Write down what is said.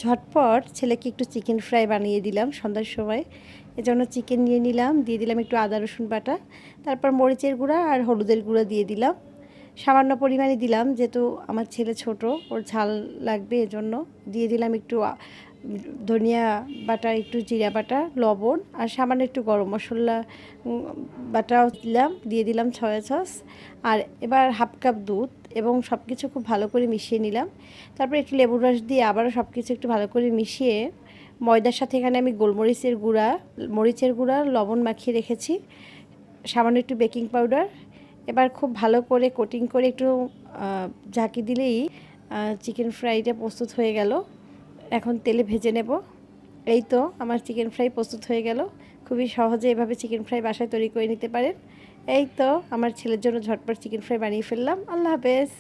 ঝটপট ছেলেকে একটু চিকেন ফ্রাই বানিয়ে দিলাম সন্ধ্যার সময়। এজন্য চিকেন নিয়ে নিলাম, দিয়ে দিলাম একটু আদা রসুন বাটা, তারপর মরিচের গুঁড়া আর হলুদের গুঁড়া দিয়ে দিলাম। সামান্য পরিমাণে দিলাম, যেহেতু আমার ছেলে ছোট, ওর ঝাল লাগবে, এজন্য দিয়ে দিলাম একটু ধনিয়া বাটা, একটু জিরা বাটা, লবণ আর সামান্য একটু গরম মশলা বাটাও দিলাম, দিয়ে দিলাম সয়া সস। আর এবার হাফ কাপ দুধ এবং সব কিছু খুব ভালো করে মিশিয়ে নিলাম। তারপর একটু লেবুর রস দিয়ে আবারও সব কিছু একটু ভালো করে মিশিয়ে ময়দার সাথে এখানে আমি গোলমরিচের গুঁড়া, মরিচের গুঁড়া, লবণ মাখিয়ে রেখেছি, সামান্য একটু বেকিং পাউডার। এবার খুব ভালো করে কোটিং করে একটু ঝাঁকি দিলেই চিকেন ফ্রাইটা প্রস্তুত হয়ে গেল। এখন তেলে ভেজে নেব। এই তো আমার চিকেন ফ্রাই প্রস্তুত হয়ে গেল। খুবই সহজে এভাবে চিকেন ফ্রাই বাসায় তৈরি করে নিতে পারেন। এই তো আমার ছেলের জন্য ঝটপট চিকেন ফ্রাই বানিয়ে ফেললাম। আল্লাহ হাফেজ।